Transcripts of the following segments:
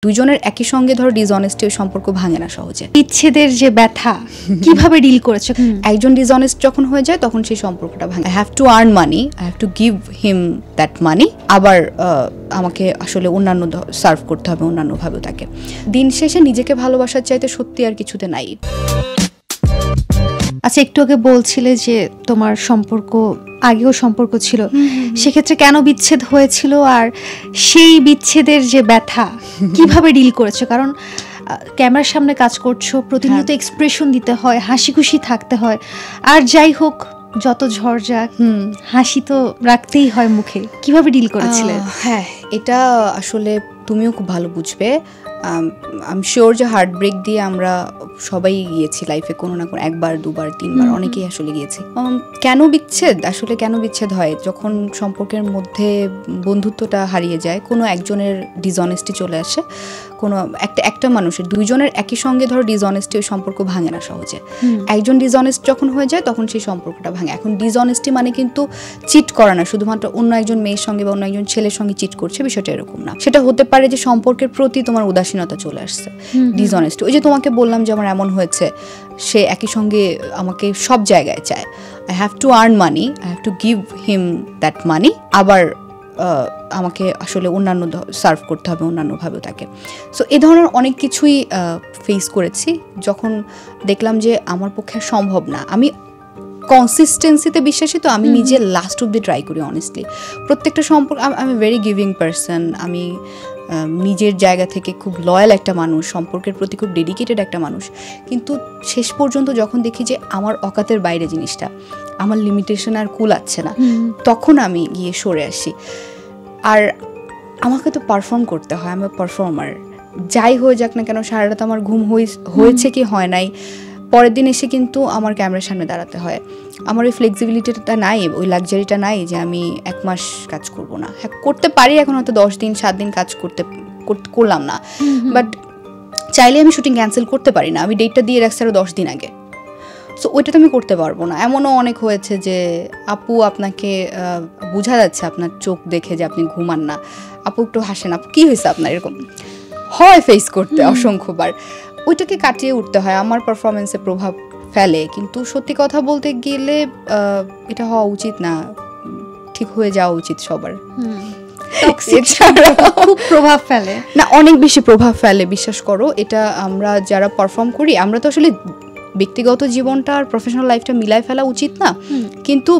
দুজনের একই সঙ্গে ধরো ডিসঅনেস্টি ওই সম্পর্ক ভাঙে না সহজে। বিচ্ছেদের যে ব্যথা কিভাবে ডিল করেছো? একজন ডিসঅনেস্ট যখন হয়ে যায় তখন সেই সম্পর্কটা ভাঙে। I have to earn money, I have to give him that money. আবার আমাকে আসলে অন্যান্য সার্ভ করতে হবে অন্যান্যভাবেও তাকে। দিন শেষে নিজেকে ভালোবাসার চাইতে সত্যি আর কিছুতে নাই। আচ্ছা, একটু আগে বলছিলে যে তোমার সম্পর্ক আগেও সম্পর্ক ছিল, সেক্ষেত্রে কেন বিচ্ছেদ হয়েছিল আর সেই বিচ্ছেদের যে ব্যথা কিভাবে ডিল করেছো? কারণ ক্যামেরার সামনে কাজ করছো, প্রতিনিয়ত এক্সপ্রেশন দিতে হয়, হাসি খুশি থাকতে হয়, আর যাই হোক যত ঝড় যাক হাসি তো রাখতেই হয় মুখে। কিভাবে ডিল করেছিলে? হ্যাঁ, এটা আসলে তুমিও খুব ভালো বুঝবে। আই এম শিওর যে হার্ট ব্রেক দিয়ে আমরা সবাই গিয়েছি লাইফে, কোনো না কোনো একবার দুবার তিনবার অনেকেই আসলে গিয়েছি। কেন বিচ্ছেদ, আসলে কেন বিচ্ছেদ হয়? যখন সম্পর্কের মধ্যে বন্ধুত্বটা হারিয়ে যায়, কোনো একজনের ডিসঅনেস্টি চলে আসে, কোনো একটা মানুষের, দুইজনের একই সঙ্গে ধরো ডিসঅনেস্টি ওই সম্পর্ক ভাঙে না সহজে। একজন ডিসঅনেস্ট যখন হয়ে যায় তখন সেই সম্পর্কটা ভাঙে। এখন ডিসঅনেস্টি মানে কিন্তু চিট করা না, শুধুমাত্র অন্য একজন মেয়ের সঙ্গে বা অন্য একজন ছেলের সঙ্গে চিট করছে, বিষয়টা এরকম না। সেটা হতে পারে যে সম্পর্কের প্রতি তোমার উদাসীনতা চলে আসছে, ডিসঅনেস্ট। ওই যে তোমাকে বললাম যে আমার এমন হয়েছে, সে একই সঙ্গে আমাকে সব জায়গায় চায়। I have to earn money, I have to give him that money. আবার আমাকে আসলে অন্যান্য সার্ভ করতে হবে অন্যান্যভাবেও তাকে। সো এই ধরনের অনেক কিছুই ফেস করেছি। যখন দেখলাম যে আমার পক্ষে সম্ভব না, আমি কনসিস্টেন্সিতে বিশ্বাসী, তো আমি নিজে লাস্ট অব্দি ট্রাই করি অনেস্টলি। প্রত্যেকটা সম্পর্ক, আমি ভেরি গিভিং পারসন, আমি নিজের জায়গা থেকে খুব লয়াল একটা মানুষ, সম্পর্কের প্রতি খুব ডেডিকেটেড একটা মানুষ। কিন্তু শেষ পর্যন্ত যখন দেখি যে আমার অকাতের বাইরে জিনিসটা, আমার লিমিটেশন আর কুলাচ্ছে না, তখন আমি গিয়ে সরে আসি। আর আমাকে তো পারফর্ম করতে হয়, আমি পারফর্মার। যাই হয়ে যাক না কেন, সারা রাত আমার ঘুম হয়েছে কি হয় নাই, পরের দিন এসে কিন্তু আমার ক্যামেরার সামনে দাঁড়াতে হয়। আমার ওই ফ্লেক্সিবিলিটিটা নাই, ওই লাক্সারিটা নাই যে আমি 1 মাস কাজ করব না। হ্যাঁ, করতে পারি, এখন হয়তো 10 দিন 7 দিন কাজ করলাম না, বাট চাইলে আমি শুটিং ক্যান্সেল করতে পারি না। আমি ডেটটা দিয়ে রাখছি আরও 10 দিন আগে। সো ওইটা তো আমি করতে পারবো না। এমনও অনেক হয়েছে যে আপু, আপনাকে বোঝা যাচ্ছে আপনার চোখ দেখে যে আপনি ঘুমান না, আপু একটু হাসেন, আপু কী হয়েছে আপনার, এরকম হয় ফেস করতে অসংখ্যবার। ওইটাকে কাটিয়ে উঠতে হয়, আমার পারফরমেন্সে প্রভাব ফেলে। কিন্তু সত্যি কথা বলতে গেলে এটা হওয়া উচিত না, ঠিক হয়ে যাওয়া উচিত সবার। খুব প্রভাব ফেলে না, অনেক বেশি প্রভাব ফেলে, বিশ্বাস করো। এটা আমরা যারা পারফর্ম করি, আমরা তো আসলে ব্যক্তিগত জীবনটা আর প্রফেশনাল লাইফটা মিলাই ফেলা উচিত না। কিন্তু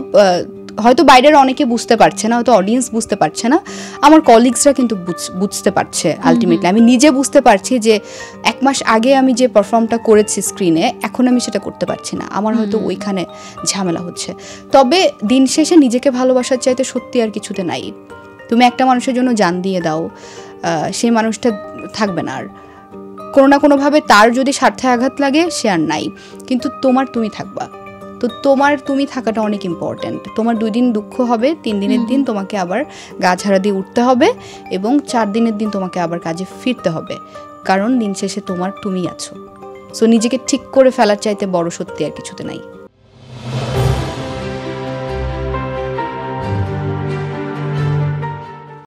হয়তো বাইরের অনেকে বুঝতে পারছে না, হয়তো অডিয়েন্স বুঝতে পারছে না, আমার কলিগসরা কিন্তু বুঝতে পারছে। আলটিমেটলি আমি নিজে বুঝতে পারছি যে 1 মাস আগে আমি যে পারফর্মটা করেছি স্ক্রিনে, এখন আমি সেটা করতে পারছি না। আমার হয়তো ওইখানে ঝামেলা হচ্ছে। তবে দিন শেষে নিজেকে ভালোবাসার চাইতে সত্যি আর কিছুতে নাই। তুমি একটা মানুষের জন্য জান দিয়ে দাও, সেই মানুষটা থাকবে না আর। কোনো না কোনোভাবে তার যদি স্বার্থে আঘাত লাগে, সে আর নাই, কিন্তু তুমি থাকবা। তো তুমি থাকাটা অনেক ইম্পর্ট্যান্ট। তোমার 2 দিন দুঃখ হবে, 3 দিনের দিন তোমাকে আবার গা ঝাড়া দিয়ে উঠতে হবে, এবং 4 দিনের দিন তোমাকে আবার কাজে ফিরতে হবে, কারণ দিন শেষে তুমি আছো। সো নিজেকে ঠিক করে ফেলার চাইতে বড় সত্যি আর কিছুতে নাই।